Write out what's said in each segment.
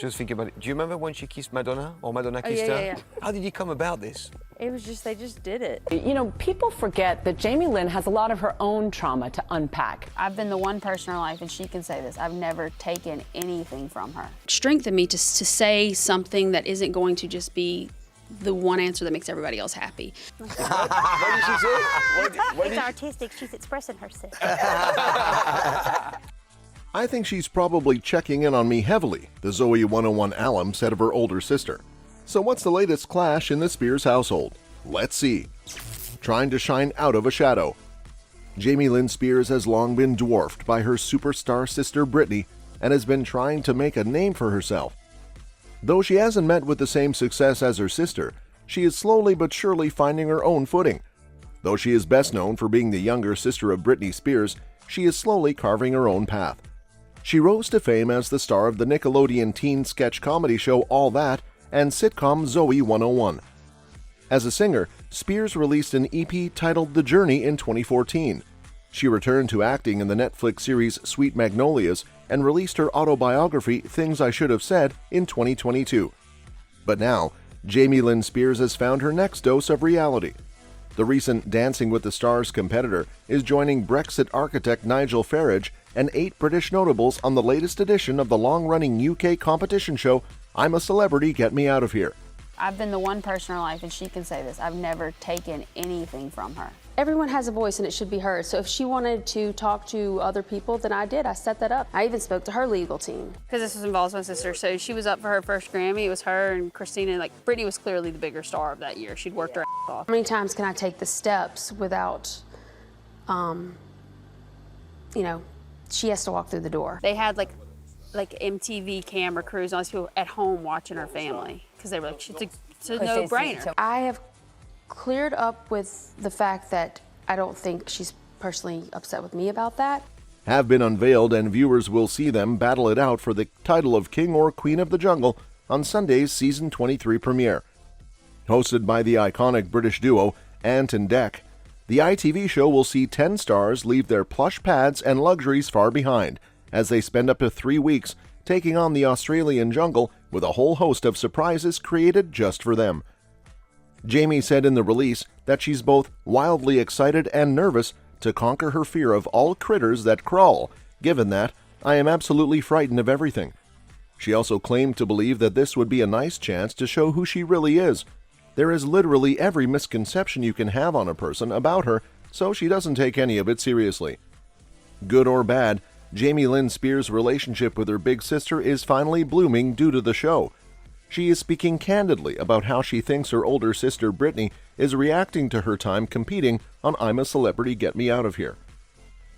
just thinking about it. Do you remember when she kissed Madonna, or Madonna kissed her? Yeah. How did it come about, this? It was just, they just did it. You know, people forget that Jamie Lynn has a lot of her own trauma to unpack. I've been the one person in her life, and she can say this, I've never taken anything from her. Strengthened me to say something that isn't going to just be the one answer that makes everybody else happy. What did she say? It's artistic. She's expressing herself. I think she's probably checking in on me heavily, the Zoe 101 alum said of her older sister. So what's the latest clash in the Spears household? Let's see. Trying to shine out of a shadow. Jamie Lynn Spears has long been dwarfed by her superstar sister Britney and has been trying to make a name for herself. Though she hasn't met with the same success as her sister, she is slowly but surely finding her own footing. Though she is best known for being the younger sister of Britney Spears, she is slowly carving her own path. She rose to fame as the star of the Nickelodeon teen sketch comedy show All That and sitcom Zoe 101. As a singer, Spears released an EP titled The Journey in 2014. She returned to acting in the Netflix series Sweet Magnolias and released her autobiography Things I Should Have Said in 2022. But now, Jamie Lynn Spears has found her next dose of reality. The recent Dancing with the Stars competitor is joining Brexit architect Nigel Farage and 8 British notables on the latest edition of the long-running UK competition show I'm a Celebrity, Get Me Out of Here. I've been the one person in her life, and she can say this, I've never taken anything from her. Everyone has a voice and it should be heard. So if she wanted to talk to other people, then I did. I set that up. I even spoke to her legal team. Because this involves my sister, so she was up for her first Grammy. It was her and Christina. Like, Britney was clearly the bigger star of that year. She'd worked her ass off. How many times can I take the steps without, she has to walk through the door. They had like MTV camera crews and all these people at home watching her family because they were like, it's a no-brainer. I have cleared up with the fact that I don't think she's personally upset with me about that. Have been unveiled, and viewers will see them battle it out for the title of King or Queen of the Jungle on Sunday's season 23 premiere. Hosted by the iconic British duo Ant and Dec, the ITV show will see 10 stars leave their plush pads and luxuries far behind as they spend up to 3 weeks taking on the Australian jungle with a whole host of surprises created just for them. Jamie said in the release that she's both wildly excited and nervous to conquer her fear of all critters that crawl, given that I am absolutely frightened of everything. She also claimed to believe that this would be a nice chance to show who she really is. There is literally every misconception you can have on a person about her, so she doesn't take any of it seriously. Good or bad, Jamie Lynn Spears' relationship with her big sister is finally blooming due to the show. She is speaking candidly about how she thinks her older sister Britney is reacting to her time competing on I'm a Celebrity, Get Me Out of Here.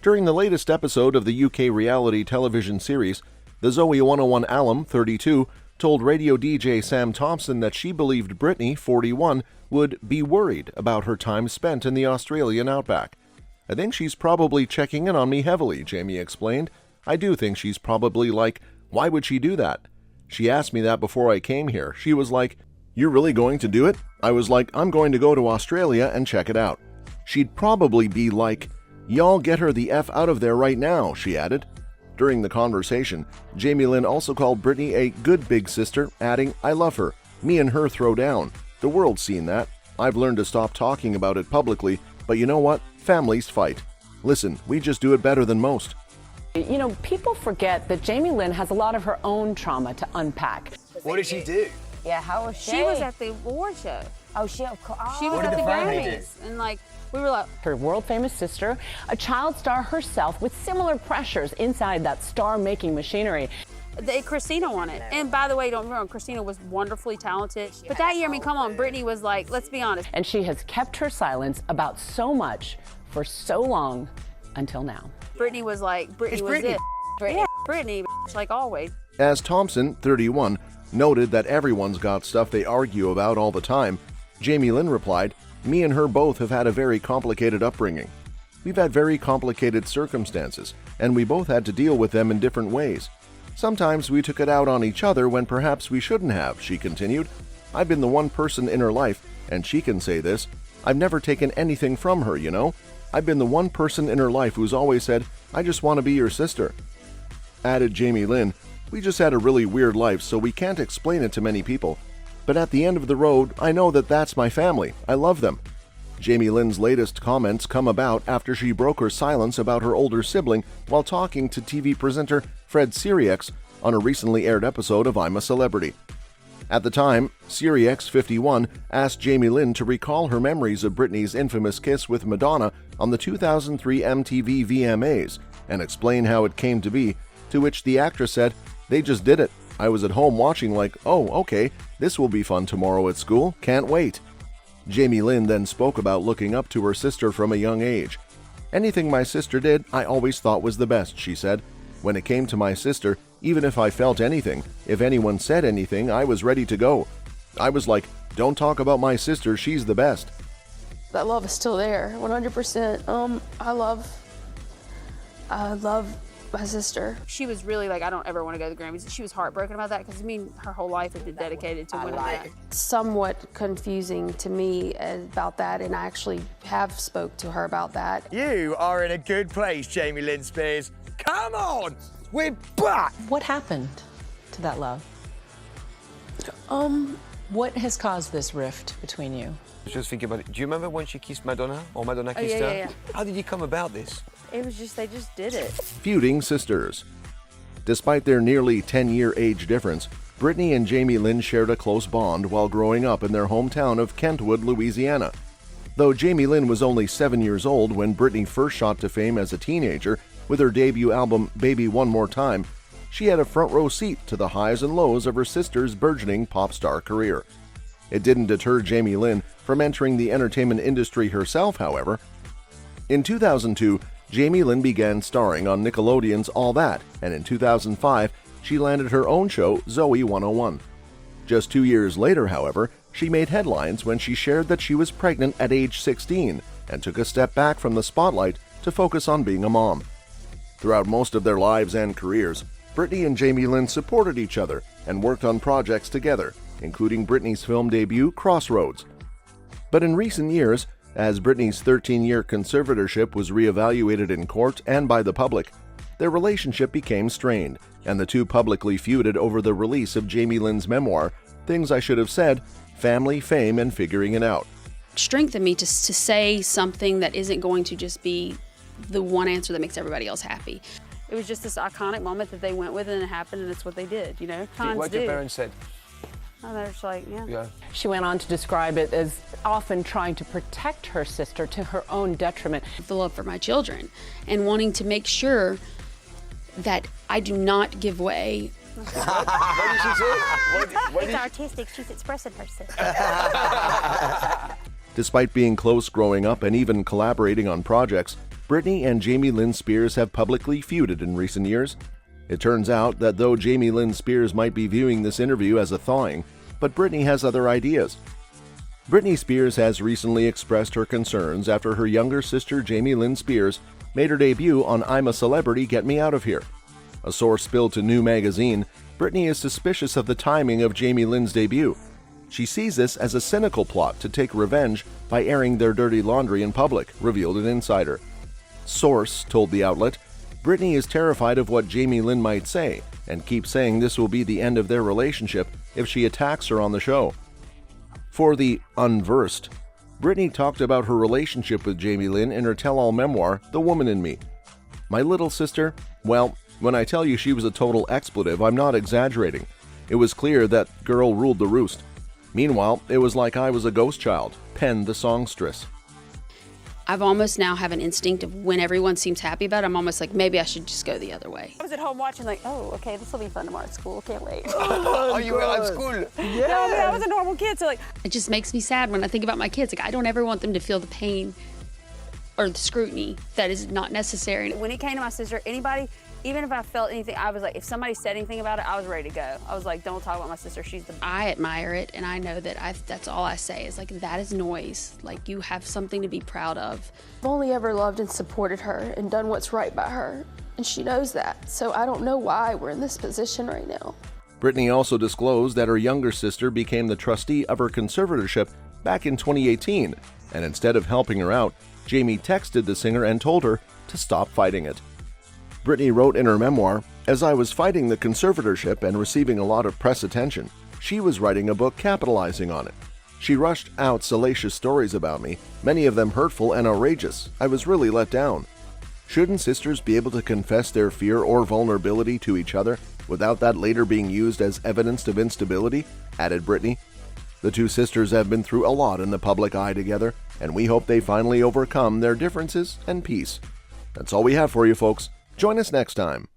During the latest episode of the UK reality television series, the Zoe 101 alum, 32, told radio DJ Sam Thompson that she believed Britney, 41, would be worried about her time spent in the Australian outback. I think she's probably checking in on me heavily, Jamie explained. I do think she's probably like, why would she do that? She asked me that before I came here. She was like, you're really going to do it? I was like, I'm going to go to Australia and check it out. She'd probably be like, y'all get her the F out of there right now, she added. During the conversation, Jamie Lynn also called Britney a good big sister, adding, I love her. Me and her throw down. The world's seen that. I've learned to stop talking about it publicly, but you know what? Families fight. Listen, we just do it better than most. You know, people forget that Jamie Lynn has a lot of her own trauma to unpack. What did she do? Yeah, how was she? She was at the award show. Oh, she She oh. was What at did the the family Grammys. And like, we were like, Her world-famous sister, a child star herself with similar pressures inside that star-making machinery. Christina won it. And by the way, don't remember, Christina was wonderfully talented. But that year, I mean, come on, Britney was like, let's be honest. And she has kept her silence about so much for so long until now. Britney was like, Britney was Britney. it. Yeah, Britney, like always. As Thompson, 31, noted that everyone's got stuff they argue about all the time, Jamie Lynn replied, me and her both have had a very complicated upbringing. We've had very complicated circumstances, and we both had to deal with them in different ways. Sometimes we took it out on each other when perhaps we shouldn't have, she continued. I've been the one person in her life, and she can say this, I've never taken anything from her, you know? I've been the one person in her life who's always said, I just want to be your sister. Added Jamie Lynn, We just had a really weird life, so we can't explain it to many people. But at the end of the road, I know that that's my family. I love them. Jamie Lynn's latest comments come about after she broke her silence about her older sibling while talking to TV presenter Fred Sirieix on a recently aired episode of I'm a Celebrity. At the time, Sirieix, 51, asked Jamie Lynn to recall her memories of Britney's infamous kiss with Madonna on the 2003 MTV VMAs and explain how it came to be, to which the actress said, "They just did it. I was at home watching like, oh, okay, this will be fun tomorrow at school. Can't wait." Jamie Lynn then spoke about looking up to her sister from a young age. "Anything my sister did, I always thought was the best," she said. "When it came to my sister, even if I felt anything, if anyone said anything, I was ready to go. I was like, don't talk about my sister, she's the best." That love is still there, 100%. I love my sister. She was really like, I don't ever want to go to the Grammys. She was heartbroken about that because, I mean, her whole life had been dedicated to winning that. Somewhat confusing to me about that, and I actually have spoke to her about that. You are in a good place, Jamie Lynn Spears. Come on, we're back. What happened to that love? What has caused this rift between you? Just thinking about it. Do you remember when she kissed Madonna? Or Madonna kissed yeah, her? yeah. How did you come about this? It was just, they just did it. Feuding sisters. Despite their nearly 10-year age difference, Britney and Jamie Lynn shared a close bond while growing up in their hometown of Kentwood, Louisiana. Though Jamie Lynn was only 7 years old when Britney first shot to fame as a teenager with her debut album Baby One More Time, she had a front row seat to the highs and lows of her sister's burgeoning pop star career. It didn't deter Jamie Lynn from entering the entertainment industry herself, however. In 2002, Jamie Lynn began starring on Nickelodeon's All That, and in 2005, she landed her own show, Zoe 101. Just 2 years later, however, she made headlines when she shared that she was pregnant at age 16 and took a step back from the spotlight to focus on being a mom. Throughout most of their lives and careers, Britney and Jamie Lynn supported each other and worked on projects together, including Britney's film debut, Crossroads. But in recent years, as Britney's 13-year conservatorship was reevaluated in court and by the public, their relationship became strained, and the two publicly feuded over the release of Jamie Lynn's memoir, Things I Should Have Said, Family, Fame, and Figuring It Out. Strengthened me to say something that isn't going to just be the one answer that makes everybody else happy. It was just this iconic moment that they went with, and it happened, and it's what they did, you know? Cons What do. your parents said? And they're just like, yeah. Yeah. She went on to describe it as often trying to protect her sister to her own detriment. The love for my children and wanting to make sure that I do not give way. What did she say? It's artistic. She's expressing herself. Despite being close growing up and even collaborating on projects, Britney and Jamie Lynn Spears have publicly feuded in recent years. It turns out that though Jamie Lynn Spears might be viewing this interview as a thawing, but Britney has other ideas. Britney Spears has recently expressed her concerns after her younger sister Jamie Lynn Spears made her debut on I'm a Celebrity, Get Me Out of Here. A source spilled to New Magazine, Britney is suspicious of the timing of Jamie Lynn's debut. She sees this as a cynical plot to take revenge by airing their dirty laundry in public, revealed an insider. Source told the outlet, Britney is terrified of what Jamie Lynn might say and keeps saying this will be the end of their relationship if she attacks her on the show. For the Unversed, Britney talked about her relationship with Jamie Lynn in her tell-all memoir, The Woman in Me. My little sister, well, when I tell you she was a total expletive, I'm not exaggerating. It was clear that girl ruled the roost. Meanwhile, it was like I was a ghost child, penned the songstress. I've almost now have an instinct of when everyone seems happy about it, I'm almost like, maybe I should just go the other way. I was at home watching like, oh, okay, this will be fun tomorrow at school. Can't wait. Oh, you were at school? No, I mean, I was a normal kid, so like. It just makes me sad when I think about my kids. Like, I don't ever want them to feel the pain or the scrutiny that is not necessary. When it came to my sister, anybody, even if I felt anything, I was like, if somebody said anything about it, I was ready to go. I was like, don't talk about my sister. She's the. I admire it, and I know that that's all I say is like, that is noise. Like, you have something to be proud of. I've only ever loved and supported her and done what's right by her, and she knows that. So I don't know why we're in this position right now. Britney also disclosed that her younger sister became the trustee of her conservatorship back in 2018, and instead of helping her out, Jamie texted the singer and told her to stop fighting it. Britney wrote in her memoir, As I was fighting the conservatorship and receiving a lot of press attention, she was writing a book capitalizing on it. She rushed out salacious stories about me, many of them hurtful and outrageous. I was really let down. Shouldn't sisters be able to confess their fear or vulnerability to each other without that later being used as evidence of instability?" added Britney. The two sisters have been through a lot in the public eye together, and we hope they finally overcome their differences and peace. That's all we have for you, folks. Join us next time.